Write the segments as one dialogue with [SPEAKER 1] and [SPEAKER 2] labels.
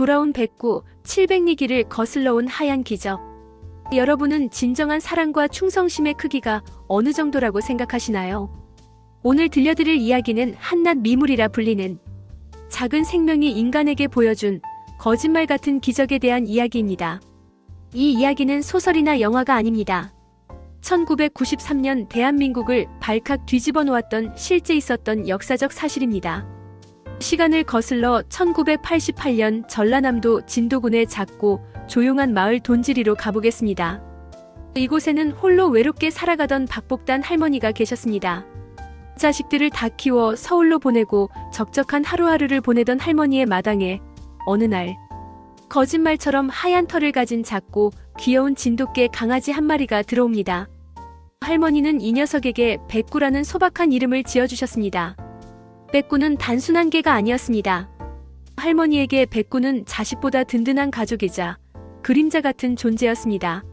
[SPEAKER 1] 돌아온 백구 700리 길을 거슬러 온 하얀 기적. 여러분은 진정한 사랑과 충성심의 크기가 어느 정도라고 생각하시나요? 오늘 들려드릴 이야기는 한낱 미물이라 불리는 작은 생명이 인간에게 보여준 거짓말 같은 기적에 대한 이야기입니다. 이 이야기는 소설이나 영화가 아닙니다. 1993년 대한민국을 발칵 뒤집어 놓았던 실제 있었던 역사적 사실입니다. 시간을 거슬러 1988년 전라남도 진도군의 작고 조용한 마을 돈지리로 가보겠습니다. 이곳에는 홀로 외롭게 살아가던 박복단 할머니가 계셨습니다. 자식들을 다 키워 서울로 보내고 적적한 하루하루를 보내던 할머니의 마당에 어느 날 거짓말처럼 하얀 털을 가진 작고 귀여운 진돗개 강아지 한 마리가 들어옵니다. 할머니는 이 녀석에게 백구라는 소박한 이름을 지어주셨습니다. 백구는 단순한 개가 아니었습니다. 할머니에게 백구는 자식보다 든든한 가족이자 그림자 같은 존재였습니다.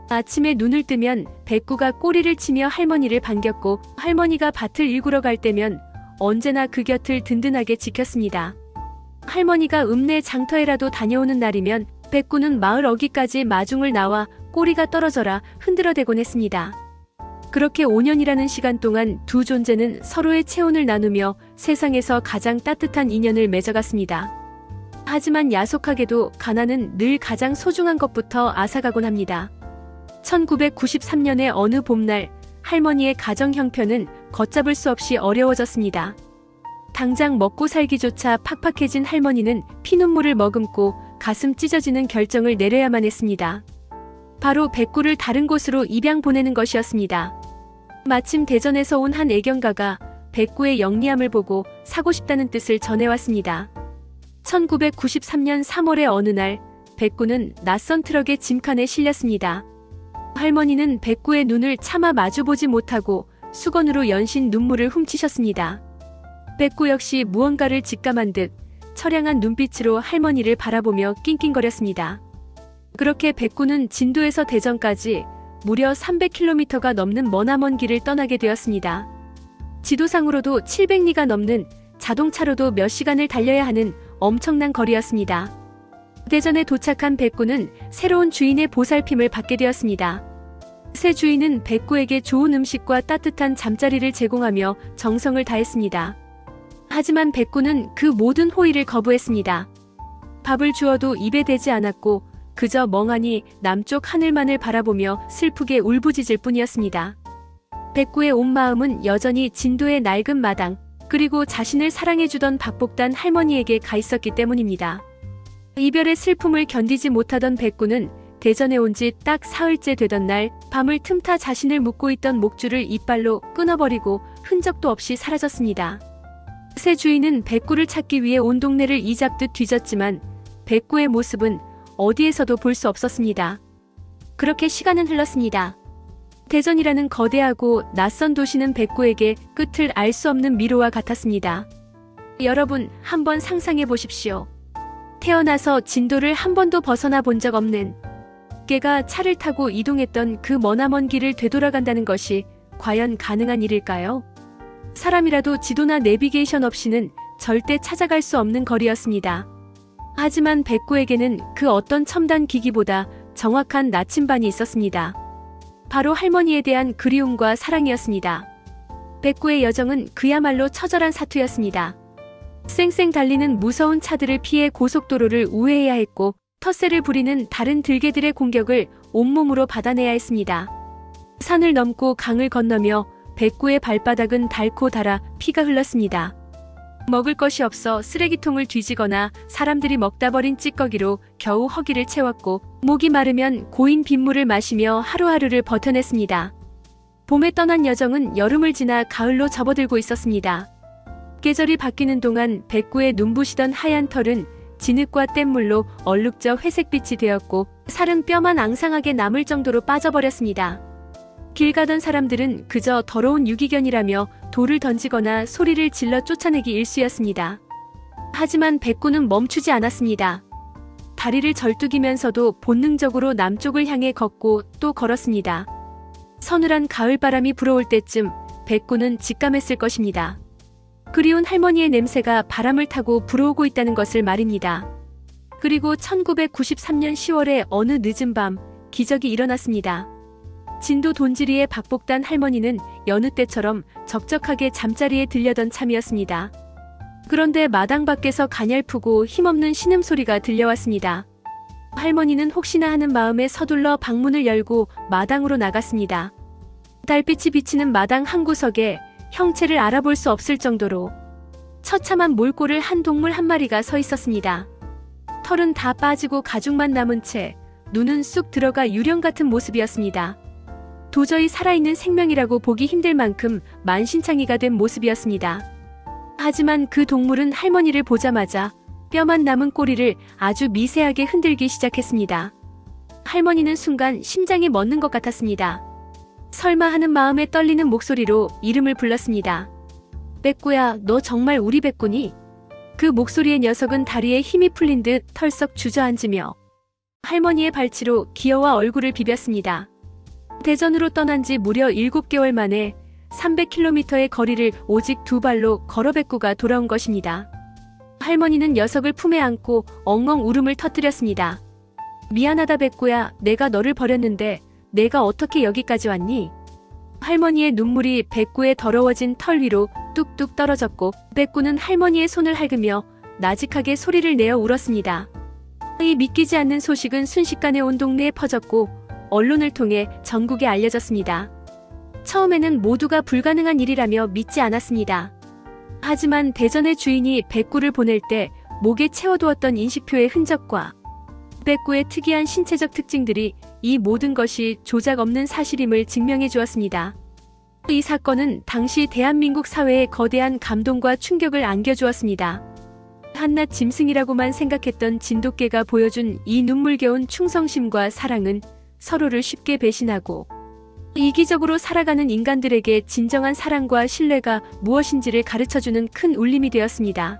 [SPEAKER 1] 아침에 눈을 뜨면 백구가 꼬리를 치며 할머니를 반겼고, 할머니가 밭을 일구러 갈 때면 언제나 그 곁을 든든하게 지켰습니다. 할머니가 읍내 장터에라도 다녀오는 날이면 백구는 마을 어귀까지 마중을 나와 꼬리가 떨어져라 흔들어대곤 했습니다. 그렇게 5년이라는 시간 동안 두 존재는 서로의 체온을 나누며 세상에서 가장 따뜻한 인연을 맺어갔습니다. 하지만 야속하게도 가난은 늘 가장 소중한 것부터 앗아가곤 합니다. 1993년의 어느 봄날, 할머니의 가정 형편은 걷잡을 수 없이 어려워졌습니다. 당장 먹고 살기조차 팍팍해진 할머니는 피눈물을 머금고 가슴 찢어지는 결정을 내려야만 했습니다. 바로 백구를 다른 곳으로 입양 보내는 것이었습니다. 마침 대전에서 온 한 애견가가 백구의 영리함을 보고 사고 싶다는 뜻을 전해왔습니다. 1993년 3월의 어느 날, 백구는 낯선 트럭의 짐칸에 실렸습니다. 할머니는 백구의 눈을 차마 마주보지 못하고 수건으로 연신 눈물을 훔치셨습니다. 백구 역시 무언가를 직감한 듯 처량한 눈빛으로 할머니를 바라보며 낑낑거렸습니다. 그렇게 백구는 진도에서 대전까지 무려 300km가 넘는 머나먼 길을 떠나게 되었습니다. 지도상으로도 700리가 넘는, 자동차로도 몇 시간을 달려야 하는 엄청난 거리였습니다. 대전에 도착한 백구는 새로운 주인의 보살핌을 받게 되었습니다. 새 주인은 백구에게 좋은 음식과 따뜻한 잠자리를 제공하며 정성을 다했습니다. 하지만 백구는 그 모든 호의를 거부했습니다. 밥을 주어도 입에 대지 않았고 그저 멍하니 남쪽 하늘만을 바라보며 슬프게 울부짖을 뿐이었습니다. 백구의 온 마음은 여전히 진도의 낡은 마당, 그리고 자신을 사랑해주던 박복단 할머니에게 가 있었기 때문입니다. 이별의 슬픔을 견디지 못하던 백구는 대전에 온 지 딱 사흘째 되던 날, 밤을 틈타 자신을 묶고 있던 목줄을 이빨로 끊어버리고 흔적도 없이 사라졌습니다. 새 주인은 백구를 찾기 위해 온 동네를 이잡듯 뒤졌지만 백구의 모습은 어디에서도 볼 수 없었습니다. 그렇게 시간은 흘렀습니다. 대전이라는 거대하고 낯선 도시는 백구에게 끝을 알 수 없는 미로와 같았습니다. 여러분, 한번 상상해 보십시오. 태어나서 진도를 한 번도 벗어나 본 적 없는 개가 차를 타고 이동했던 그 머나먼 길을 되돌아간다는 것이 과연 가능한 일일까요? 사람이라도 지도나 내비게이션 없이는 절대 찾아갈 수 없는 거리였습니다. 하지만 백구에게는 그 어떤 첨단 기기보다 정확한 나침반이 있었습니다. 바로 할머니에 대한 그리움과 사랑이었습니다. 백구의 여정은 그야말로 처절한 사투였습니다. 쌩쌩 달리는 무서운 차들을 피해 고속도로를 우회해야 했고, 텃세를 부리는 다른 들개들의 공격을 온몸으로 받아내야 했습니다. 산을 넘고 강을 건너며 백구의 발바닥은 닳고 닳아 피가 흘렀습니다. 먹을 것이 없어 쓰레기통을 뒤지거나 사람들이 먹다 버린 찌꺼기로 겨우 허기를 채웠고, 목이 마르면 고인 빗물을 마시며 하루하루를 버텨냈습니다. 봄에 떠난 여정은 여름을 지나 가을로 접어들고 있었습니다. 계절이 바뀌는 동안 백구의 눈부시던 하얀 털은 진흙과 뗏물로 얼룩져 회색빛이 되었고, 살은 뼈만 앙상하게 남을 정도로 빠져버렸습니다. 길 가던 사람들은 그저 더러운 유기견이라며 돌을 던지거나 소리를 질러 쫓아내기 일쑤였습니다. 하지만 백구는 멈추지 않았습니다. 다리를 절뚝이면서도 본능적으로 남쪽을 향해 걷고 또 걸었습니다. 서늘한 가을바람이 불어올 때쯤 백구는 직감했을 것입니다. 그리운 할머니의 냄새가 바람을 타고 불어오고 있다는 것을 말입니다. 그리고 1993년 10월에 어느 늦은 밤 기적이 일어났습니다. 진도 돈지리의 박복단 할머니는 여느 때처럼 적적하게 잠자리에 들려던 참이었습니다. 그런데 마당 밖에서 가냘프고 힘없는 신음소리가 들려왔습니다. 할머니는 혹시나 하는 마음에 서둘러 방문을 열고 마당으로 나갔습니다. 달빛이 비치는 마당 한 구석에 형체를 알아볼 수 없을 정도로 처참한 몰골을 한 동물 한 마리가 서 있었습니다. 털은 다 빠지고 가죽만 남은 채 눈은 쑥 들어가 유령 같은 모습이었습니다. 도저히 살아있는 생명이라고 보기 힘들 만큼 만신창이가 된 모습이었습니다. 하지만 그 동물은 할머니를 보자마자 뼈만 남은 꼬리를 아주 미세하게 흔들기 시작했습니다. 할머니는 순간 심장이 멎는 것 같았습니다. 설마 하는 마음에 떨리는 목소리로 이름을 불렀습니다. 백구야, 너 정말 우리 백구니? 그 목소리의 녀석은 다리에 힘이 풀린 듯 털썩 주저앉으며 할머니의 발치로 기어와 얼굴을 비볐습니다. 대전으로 떠난 지 무려 7개월 만에 300km의 거리를 오직 2발로 걸어 백구가 돌아온 것입니다. 할머니는 녀석을 품에 안고 엉엉 울음을 터뜨렸습니다. 미안하다 백구야, 내가 너를 버렸는데 내가 어떻게 여기까지 왔니? 할머니의 눈물이 백구의 더러워진 털 위로 뚝뚝 떨어졌고 백구는 할머니의 손을 핥으며 나직하게 소리를 내어 울었습니다. 이 믿기지 않는 소식은 순식간에 온 동네에 퍼졌고 언론을 통해 전국에 알려졌습니다. 처음에는 모두가 불가능한 일이라며 믿지 않았습니다. 하지만 대전의 주인이 백구를 보낼 때 목에 채워두었던 인식표의 흔적과 백구의 특이한 신체적 특징들이 이 모든 것이 조작 없는 사실임을 증명해 주었습니다. 이 사건은 당시 대한민국 사회에 거대한 감동과 충격을 안겨주었습니다. 한낱 짐승이라고만 생각했던 진돗개가 보여준 이 눈물겨운 충성심과 사랑은 서로를 쉽게 배신하고 이기적으로 살아가는 인간들에게 진정한 사랑과 신뢰가 무엇인지를 가르쳐주는 큰 울림이 되었습니다.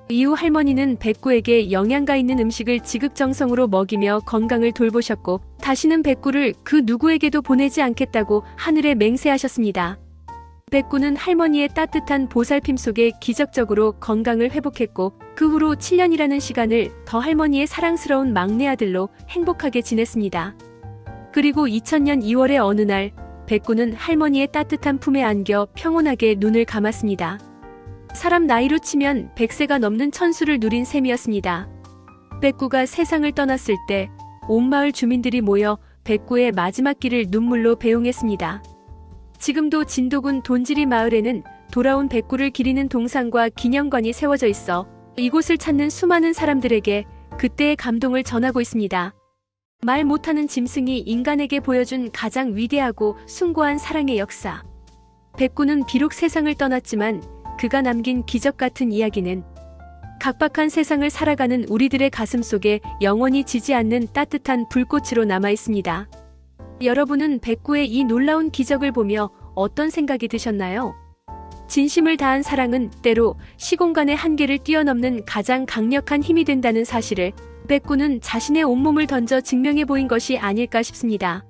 [SPEAKER 1] 이후 할머니는 백구에게 영양가 있는 음식을 지극정성으로 먹이며 건강을 돌보셨고 다시는 백구를 그 누구에게도 보내지 않겠다고 하늘에 맹세하셨습니다. 백구는 할머니의 따뜻한 보살핌 속에 기적적으로 건강을 회복했고 그 후로 7년이라는 시간을 더 할머니의 사랑스러운 막내 아들로 행복하게 지냈습니다. 그리고 2000년 2월의 어느 날 백구는 할머니의 따뜻한 품에 안겨 평온하게 눈을 감았습니다. 사람 나이로 치면 100세가 넘는 천수를 누린 셈이었습니다. 백구가 세상을 떠났을 때 온 마을 주민들이 모여 백구의 마지막 길을 눈물로 배웅했습니다. 지금도 진도군 돈지리 마을에는 돌아온 백구를 기리는 동상과 기념관이 세워져 있어 이곳을 찾는 수많은 사람들에게 그때의 감동을 전하고 있습니다. 말 못하는 짐승이 인간에게 보여준 가장 위대하고 숭고한 사랑의 역사. 백구는 비록 세상을 떠났지만 그가 남긴 기적 같은 이야기는 각박한 세상을 살아가는 우리들의 가슴 속에 영원히 지지 않는 따뜻한 불꽃으로 남아 있습니다. 여러분은 백구의 이 놀라운 기적을 보며 어떤 생각이 드셨나요? 진심을 다한 사랑은 때로 시공간의 한계를 뛰어넘는 가장 강력한 힘이 된다는 사실을 백구는 자신의 온몸을 던져 증명해 보인 것이 아닐까 싶습니다.